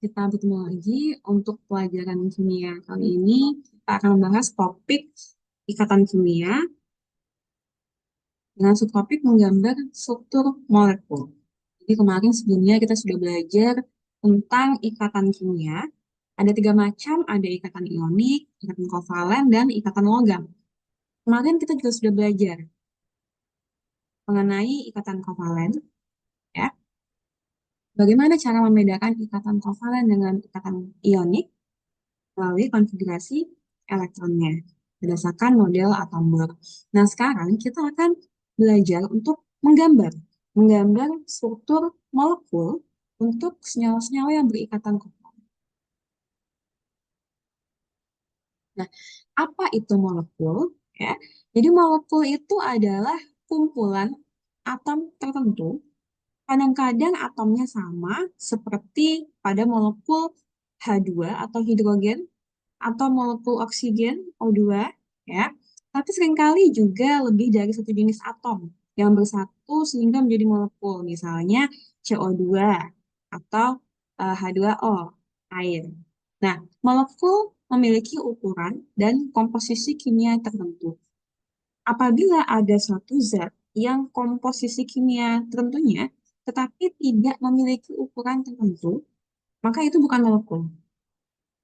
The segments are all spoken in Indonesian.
Kita bertemu lagi untuk pelajaran kimia. Kali ini kita akan membahas topik ikatan kimia dengan subtopik menggambar struktur molekul. Jadi kemarin sebelumnya kita sudah belajar tentang ikatan kimia. Ada tiga macam, ada ikatan ionik, ikatan kovalen, dan ikatan logam. Kemarin kita juga sudah belajar mengenai ikatan kovalen, ya. Bagaimana cara membedakan ikatan kovalen dengan ikatan ionik melalui konfigurasi elektronnya berdasarkan model atom Bohr. Nah, sekarang kita akan belajar untuk menggambar struktur molekul untuk senyawa-senyawa yang berikatan kovalen. Nah, apa itu molekul? Ya, jadi molekul itu adalah kumpulan atom tertentu. Kadang-kadang atomnya sama seperti pada molekul H2 atau hidrogen atau molekul oksigen O2 ya. Tapi seringkali juga lebih dari satu jenis atom yang bersatu sehingga menjadi molekul, misalnya CO2 atau H2O, air. Nah, molekul memiliki ukuran dan komposisi kimia tertentu. Apabila ada suatu zat yang komposisi kimia tertentunya tetapi tidak memiliki ukuran tertentu, maka itu bukan molekul.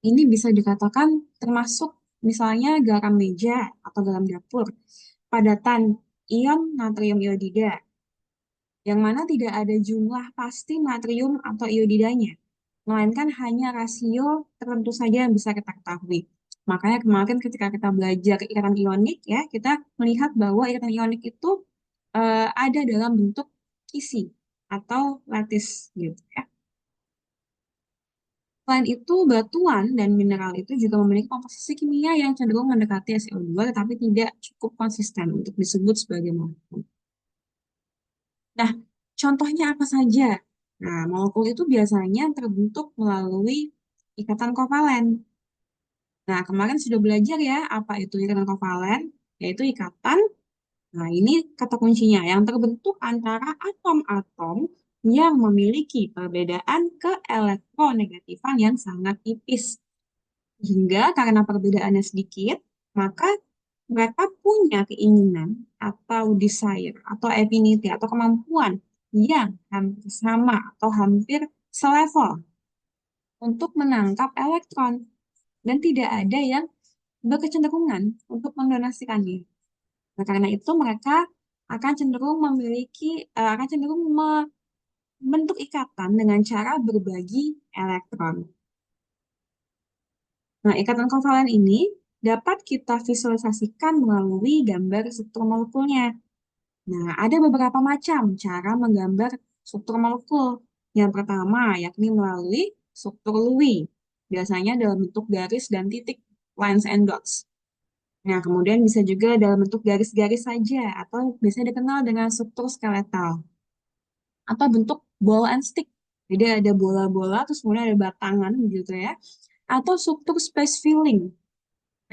Ini bisa dikatakan termasuk misalnya garam meja atau garam dapur, padatan ion natrium iodida, yang mana tidak ada jumlah pasti natrium atau iodidanya, melainkan hanya rasio tertentu saja yang bisa kita ketahui. Makanya kemarin ketika kita belajar ikatan ionik ya, kita melihat bahwa ikatan ionik itu ada dalam bentuk kisi atau lattice gitu ya. Selain itu, batuan dan mineral itu juga memiliki komposisi kimia yang cenderung mendekati SiO2, tetapi tidak cukup konsisten untuk disebut sebagai molekul. Nah, contohnya apa saja? Nah, molekul itu biasanya terbentuk melalui ikatan kovalen. Nah, kemarin sudah belajar ya, apa itu ikatan kovalen? Yaitu ikatan, nah ini kata kuncinya, yang terbentuk antara atom-atom yang memiliki perbedaan keelektronegatifan yang sangat tipis. Hingga karena perbedaannya sedikit, maka mereka punya keinginan atau desire atau affinity atau kemampuan yang hampir sama atau hampir selevel untuk menangkap elektron dan tidak ada yang berkecenderungan untuk mendonasikannya. Nah, karena itu mereka akan cenderung akan cenderung membentuk ikatan dengan cara berbagi elektron. Nah, ikatan kovalen ini dapat kita visualisasikan melalui gambar struktur molekulnya. Nah, ada beberapa macam cara menggambar struktur molekul. Yang pertama, yakni melalui struktur Lewis, biasanya dalam bentuk garis dan titik, lines and dots. Nah, kemudian bisa juga dalam bentuk garis-garis saja, atau biasanya dikenal dengan struktur skeletal, atau bentuk ball and stick. Jadi ada bola-bola, terus kemudian ada batangan gitu ya. Atau struktur space filling.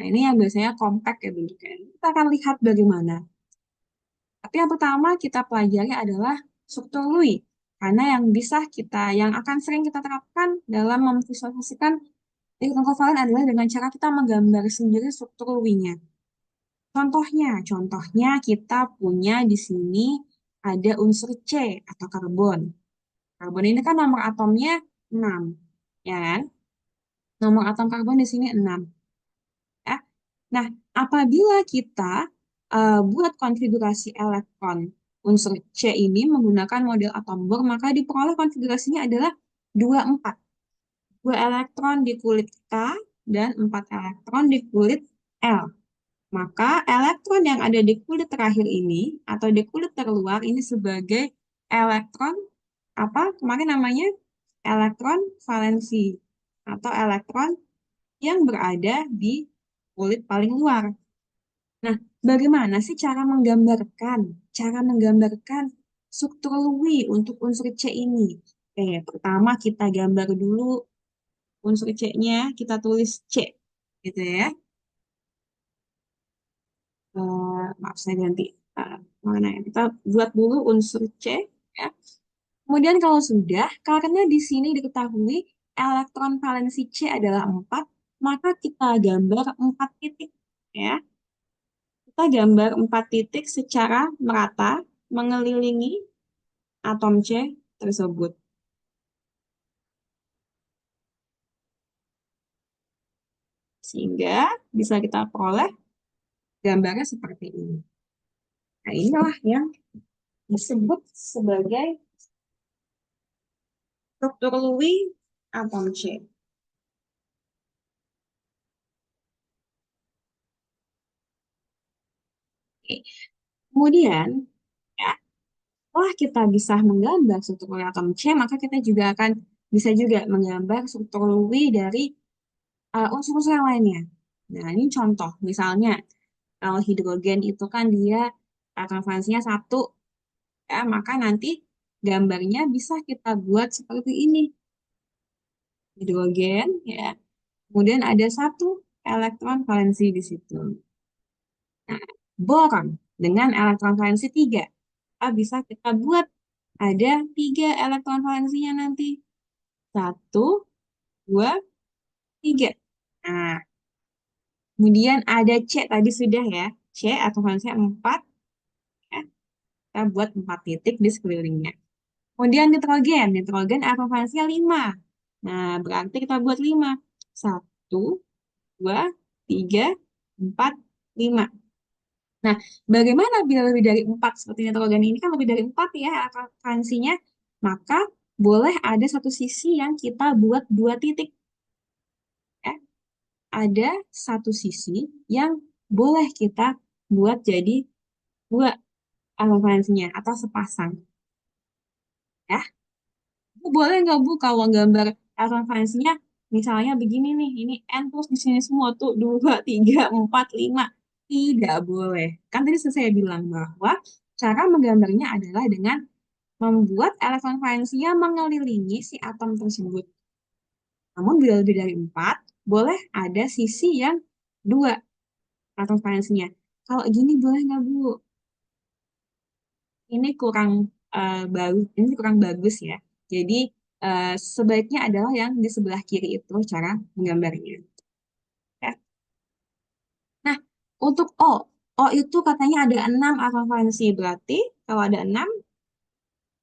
Nah, ini yang biasanya compact ya bentuknya. Kita akan lihat bagaimana. Tapi yang pertama kita pelajari adalah struktur Lewis. Karena yang akan sering kita terapkan dalam memvisualisasikan ikatan kovalen adalah dengan cara kita menggambar sendiri struktur Lewis-nya. Contohnya kita punya di sini ada unsur C atau karbon. Karbon ini kan nomor atomnya 6, ya kan? Nomor atom karbon di sini 6. Ya. Nah, apabila kita buat konfigurasi elektron unsur C ini menggunakan model atom Bohr, maka diperoleh konfigurasinya adalah 24. 2 elektron di kulit K dan 4 elektron di kulit L. Maka elektron yang ada di kulit terakhir ini atau di kulit terluar ini sebagai elektron apa kemarin namanya elektron valensi atau elektron yang berada di kulit paling luar. Nah, bagaimana sih cara menggambarkan struktur Lewis untuk unsur C ini? Oke, pertama kita gambar dulu unsur C-nya, kita tulis C, gitu ya. Maaf, saya ganti mana ya? Kita buat dulu unsur C, ya. Kemudian kalau sudah, karena di sini diketahui elektron valensi C adalah 4, maka kita gambar 4 titik. Ya, kita gambar 4 titik secara merata mengelilingi atom C tersebut. Sehingga bisa kita peroleh gambarnya seperti ini. Nah, inilah yang disebut sebagai struktur Lewis atom C. Oke. Kemudian, ya, setelah kita bisa menggambar struktur Lewis atom C, maka kita juga akan bisa juga menggambar struktur Lewis dari unsur-unsur yang lainnya. Nah, ini contoh. Misalnya, kalau hidrogen itu kan dia atom valensinya 1, ya, maka nanti gambarnya bisa kita buat seperti ini. Hidrogen, ya. Kemudian ada 1 elektron valensi di situ. Nah, boron dengan elektron valensi 3. Bisa kita buat ada 3 elektron valensinya nanti. 1, 2, 3. Nah, kemudian ada C tadi sudah ya. C atau valensinya 4. Ya. Kita buat 4 titik di sekelilingnya. Kemudian nitrogen. Nitrogen atau valensinya 5. Nah, berarti kita buat 5. 1, 2, 3, 4, 5. Nah, bagaimana bila lebih dari 4 seperti nitrogen ini kan lebih dari 4 ya frekuensinya, maka boleh ada satu sisi yang kita buat 2 titik. Ya. Ada satu sisi yang boleh kita buat jadi 2 frekuensinya atau sepasang. Ya, Bu, boleh nggak Bu kalau gambar frekuensinya misalnya begini nih, ini N terus di sini semua tuh 2, 3, 4, 5. Tidak boleh. Kan tadi saya bilang bahwa cara menggambarnya adalah dengan membuat elektron valensinya mengelilingi si atom tersebut. Namun bila lebih dari 4, boleh ada sisi yang 2 atom valensinya. Kalau gini boleh nggak Bu? Ini kurang bagus, ini kurang bagus ya. Jadi sebaiknya adalah yang di sebelah kiri itu cara menggambarnya. Ya. Nah, untuk O, O itu katanya ada 6 atom valensi. Berarti kalau ada 6,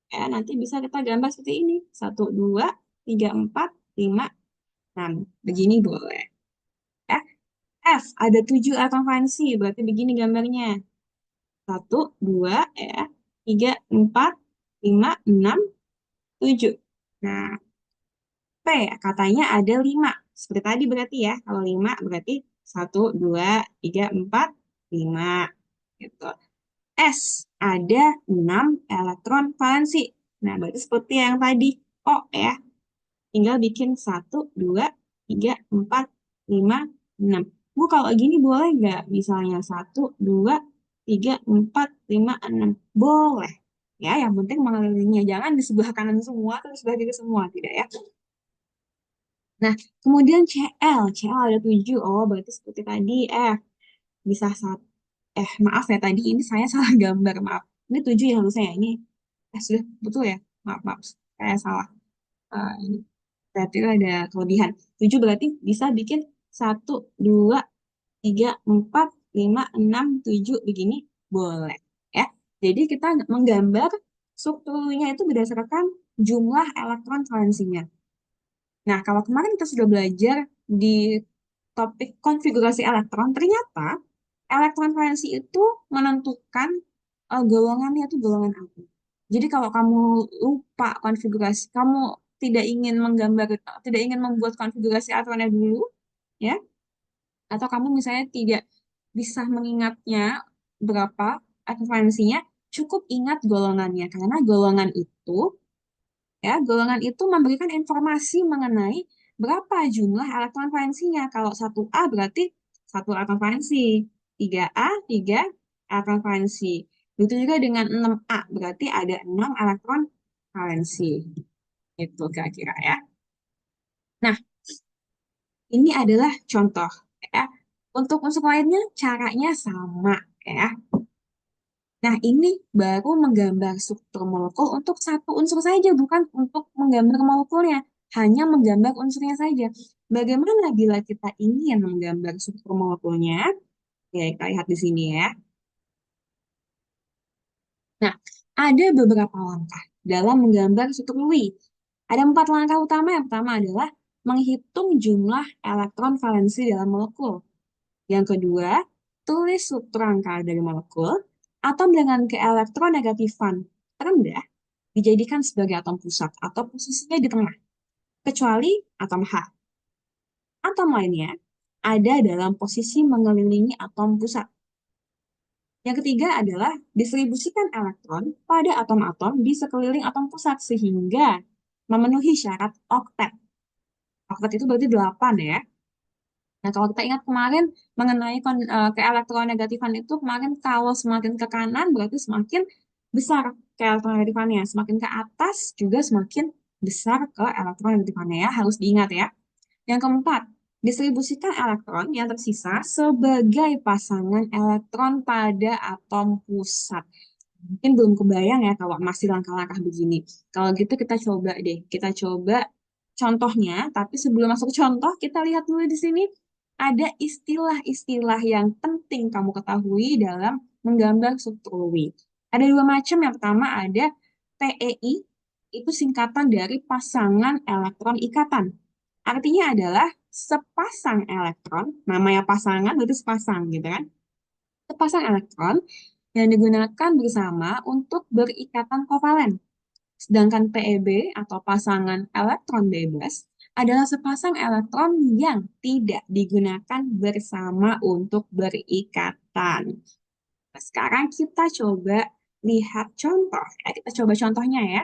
ya nanti bisa kita gambar seperti ini. 1, 2, 3, 4, 5, 6. Begini boleh. Ya. F, ada 7 atom valensi. Berarti begini gambarnya. 1, 2, ya. 3, 4, 5, 6, 7. Nah, P katanya ada 5. Seperti tadi berarti ya. Kalau 5 berarti 1, 2, 3, 4, 5. Gitu. S ada 6 elektron valensi. Nah, berarti seperti yang tadi. O ya. Tinggal bikin 1, 2, 3, 4, 5, 6. Bu, kalau gini boleh nggak? Misalnya 1, 2, 3, 4, 5, 6. Boleh. Ya, yang penting mengelilinginya. Jangan di sebelah kanan semua atau di sebelah kiri semua. Tidak ya. Nah, kemudian CL. CL ada 7. Oh, berarti seperti tadi. Bisa satu. Maaf ya. Tadi ini saya salah gambar. Maaf. Ini 7 ya harusnya ya. Ini sudah betul ya. Maaf, maaf. Saya salah. Ini berarti ada kelebihan. 7 berarti bisa bikin 1, 2, 3, 4, 5, 6, 7 begini. Boleh. Ya. Jadi kita menggambar strukturnya itu berdasarkan jumlah elektron valensinya. Nah, kalau kemarin kita sudah belajar di topik konfigurasi elektron, ternyata elektron valensi itu menentukan golongannya itu golongan apa. Jadi kalau kamu lupa konfigurasi, kamu tidak ingin membuat konfigurasi elektronnya dulu, ya, atau kamu misalnya tidak bisa mengingatnya berapa elektron valensinya, cukup ingat golongannya karena golongan itu memberikan informasi mengenai berapa jumlah elektron valensinya. Kalau 1A berarti 1 elektron valensi, 3A 3 elektron valensi. Begitu juga dengan 6A berarti ada 6 elektron valensi. Itu kira-kira ya. Nah, ini adalah contoh ya. Untuk unsur lainnya caranya sama ya. Nah, ini baru menggambar struktur molekul untuk satu unsur saja, bukan untuk menggambar molekulnya. hanya menggambar unsurnya saja. Bagaimana bila kita ingin menggambar struktur molekulnya? Ya, kita lihat di sini ya. Nah, ada beberapa langkah dalam menggambar struktur Lewis. Ada 4 langkah utama. Yang pertama adalah menghitung jumlah elektron valensi dalam molekul. Yang kedua, tulis struktur rangka dari molekul. Atom dengan keelektronegatifan terendah dijadikan sebagai atom pusat atau posisinya di tengah, kecuali atom H. Atom lainnya ada dalam posisi mengelilingi atom pusat. Yang ketiga adalah distribusikan elektron pada atom-atom di sekeliling atom pusat sehingga memenuhi syarat oktet. Oktet itu berarti 8 ya. Nah, kalau kita ingat kemarin mengenai keelektronegatifan itu, kemarin kalau semakin ke kanan berarti semakin besar keelektronegatifanya. Semakin ke atas juga semakin besar keelektronegatifanya ya. Harus diingat ya. Yang keempat, distribusikan elektron yang tersisa sebagai pasangan elektron pada atom pusat. Mungkin belum kebayang ya kalau masih langkah-langkah begini. Kalau gitu kita coba deh, kita coba contohnya. Tapi sebelum masuk ke contoh, kita lihat dulu di sini ada istilah-istilah yang penting kamu ketahui dalam menggambar struktur Lewis. Ada 2 macam. Yang pertama ada PEI, itu singkatan dari pasangan elektron ikatan. Artinya adalah sepasang elektron, namanya pasangan berarti sepasang gitu kan. Sepasang elektron yang digunakan bersama untuk berikatan kovalen. Sedangkan PEB atau pasangan elektron bebas adalah sepasang elektron yang tidak digunakan bersama untuk berikatan. Nah, sekarang kita coba lihat contoh. Kita coba contohnya ya.